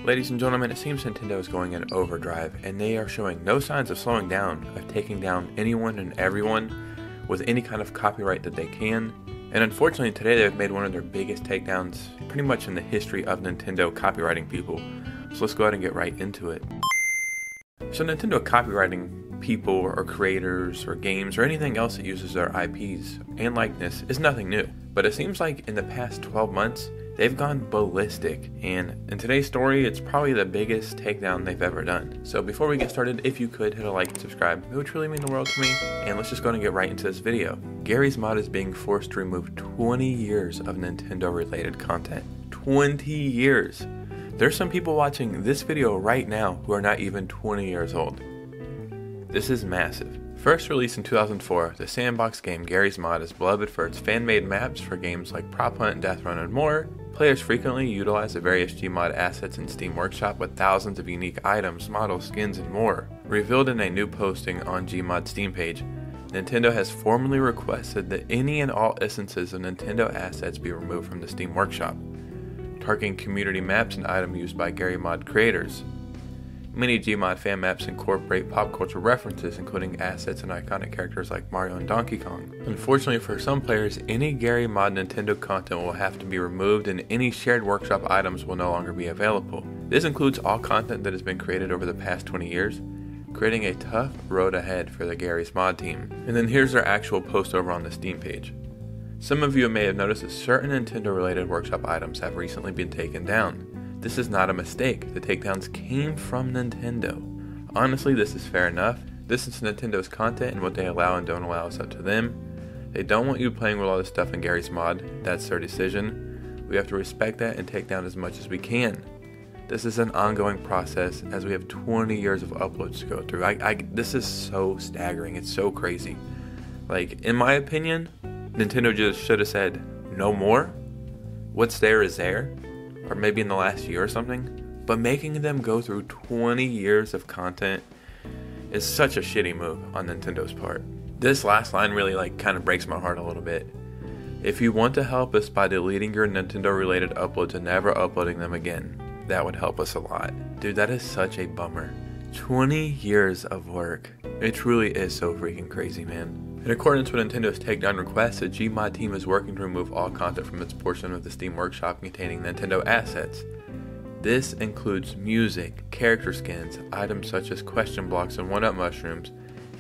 Ladies and gentlemen, it seems Nintendo is going in overdrive, and they are showing no signs of slowing down, of taking down anyone and everyone with any kind of copyright that they can. And unfortunately today they've made one of their biggest takedowns pretty much in the history of Nintendo copywriting people. So let's go ahead and get right into it. So Nintendo copywriting people or creators or games or anything else that uses their IPs and likeness is nothing new. But it seems like in the past 12 months, they've gone ballistic, and in today's story, it's probably the biggest takedown they've ever done. So before we get started, if you could hit a like and subscribe, it would truly mean the world to me. And let's just go ahead and get right into this video. Garry's Mod is being forced to remove 20 years of Nintendo related content. 20 years! There's some people watching this video right now who are not even 20 years old. This is massive. First released in 2004, the sandbox game Garry's Mod is beloved for its fan-made maps for games like Prop Hunt, Death Run, and more. Players frequently utilize the various Gmod assets in Steam Workshop with thousands of unique items, models, skins, and more. Revealed in a new posting on Gmod's Steam page, Nintendo has formally requested that any and all instances of Nintendo assets be removed from the Steam Workshop, targeting community maps and items used by Garry Mod creators. Many Gmod fan maps incorporate pop culture references, including assets and iconic characters like Mario and Donkey Kong. Unfortunately for some players, any Garry Mod Nintendo content will have to be removed and any shared workshop items will no longer be available. This includes all content that has been created over the past 20 years, creating a tough road ahead for the Garry's Mod team. And then here's their actual post over on the Steam page. Some of you may have noticed that certain Nintendo related workshop items have recently been taken down. This is not a mistake. The takedowns came from Nintendo. Honestly, this is fair enough. This is Nintendo's content, and what they allow and don't allow is up to them. They don't want you playing with all this stuff in Garry's Mod. That's their decision. We have to respect that and take down as much as we can. This is an ongoing process as we have 20 years of uploads to go through. This is so staggering. It's so crazy. Like, in my opinion, Nintendo just should have said, no more. What's there is there. Or maybe in the last year or something, but making them go through 20 years of content is such a shitty move on Nintendo's part. This last line really kind of breaks my heart a little bit. If you want to help us by deleting your Nintendo related uploads and never uploading them again, that would help us a lot. Dude, that is such a bummer. 20 years of work. It truly is so freaking crazy, man. In accordance with Nintendo's takedown request, the Gmod team is working to remove all content from its portion of the Steam Workshop containing Nintendo assets. This includes music, character skins, items such as question blocks and one-up mushrooms,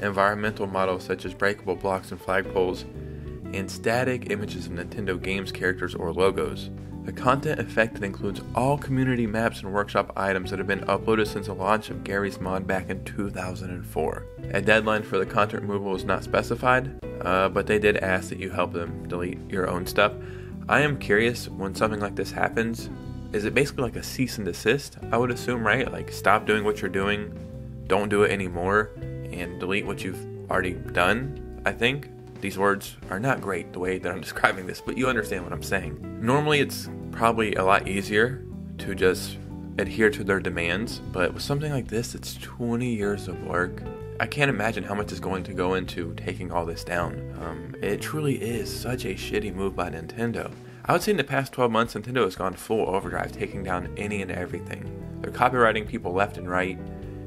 environmental models such as breakable blocks and flagpoles, and static images of Nintendo games characters or logos. The content affected includes all community maps and workshop items that have been uploaded since the launch of Garry's Mod back in 2004. A deadline for the content removal is not specified, but they did ask that you help them delete your own stuff. I am curious, when something like this happens, is it basically like a cease and desist? I would assume, right? Like, stop doing what you're doing, don't do it anymore, and delete what you've already done, I think. These words are not great the way that I'm describing this, but you understand what I'm saying. Normally it's probably a lot easier to just adhere to their demands, but with something like this, it's 20 years of work. I can't imagine how much is going to go into taking all this down. It truly is such a shitty move by Nintendo. I would say in the past 12 months, Nintendo has gone full overdrive, taking down any and everything. They're copywriting people left and right,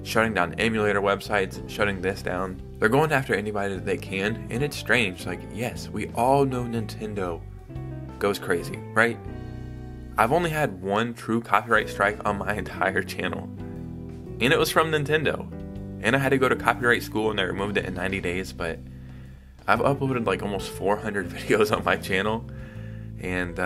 shutting down emulator websites, shutting this down. They're going after anybody that they can, and it's strange. Like, yes, we all know Nintendo goes crazy, right? I've only had one true copyright strike on my entire channel, and it was from Nintendo. And I had to go to copyright school, and they removed it in 90 days, but I've uploaded like almost 400 videos on my channel, and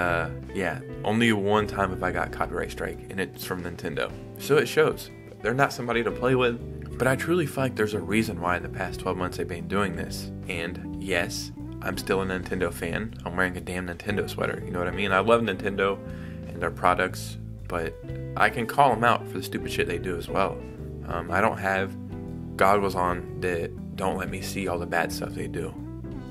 yeah, only one time have I got copyright strike, and it's from Nintendo. So it shows. They're not somebody to play with, but I truly feel like there's a reason why in the past 12 months they've been doing this. And yes, I'm still a Nintendo fan. I'm wearing a damn Nintendo sweater, you know what I mean? I love Nintendo and their products, but I can call them out for the stupid shit they do as well. I don't have goggles on that don't let me see all the bad stuff they do.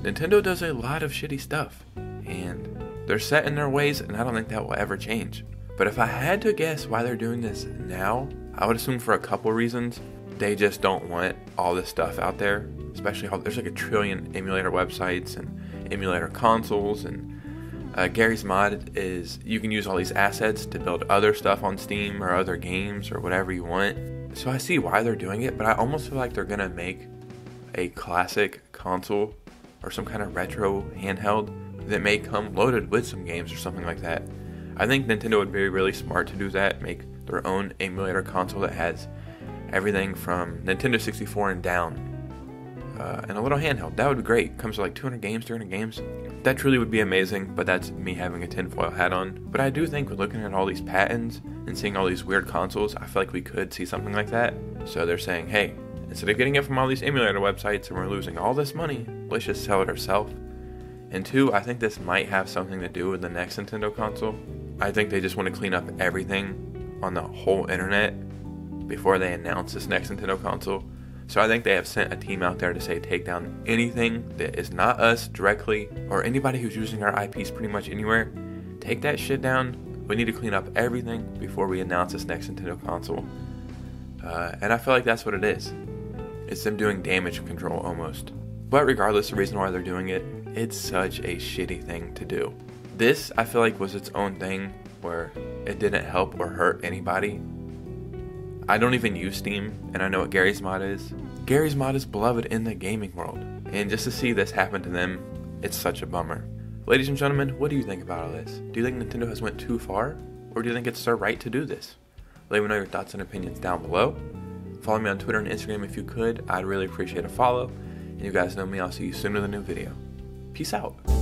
Nintendo does a lot of shitty stuff, and they're set in their ways, and I don't think that will ever change. But if I had to guess why they're doing this now, I would assume for a couple reasons. They just don't want all this stuff out there, especially how there's like a trillion emulator websites and emulator consoles, and Gary's Mod is you can use all these assets to build other stuff on Steam or other games or whatever you want. So I see why they're doing it, but I almost feel like they're gonna make a classic console or some kind of retro handheld that may come loaded with some games or something like that. I think Nintendo would be really smart to do that, make their own emulator console that has everything from Nintendo 64 and down, and a little handheld. That would be great. Comes with like 200 games, 300 games. That truly would be amazing, but that's me having a tinfoil hat on. But I do think with looking at all these patents and seeing all these weird consoles, I feel like we could see something like that. So they're saying, hey, instead of getting it from all these emulator websites and we're losing all this money, let's just sell it ourselves. And two, I think this might have something to do with the next Nintendo console. I think they just want to clean up everything on the whole internet before they announce this next Nintendo console. So I think they have sent a team out there to say take down anything that is not us directly or anybody who's using our IPs pretty much anywhere. Take that shit down. We need to clean up everything before we announce this next Nintendo console. And I feel like that's what it is. It's them doing damage control almost. But regardless of the reason why they're doing it, it's such a shitty thing to do. This, I feel like, was its own thing where it didn't help or hurt anybody. I don't even use Steam, and I know what Gary's Mod is. Gary's Mod is beloved in the gaming world, and just to see this happen to them, it's such a bummer. Ladies and gentlemen, what do you think about all this? Do you think Nintendo has went too far, or do you think it's their right to do this? Let me know your thoughts and opinions down below. Follow me on Twitter and Instagram if you could. I'd really appreciate a follow, and you guys know me. I'll see you soon with a new video. Peace out.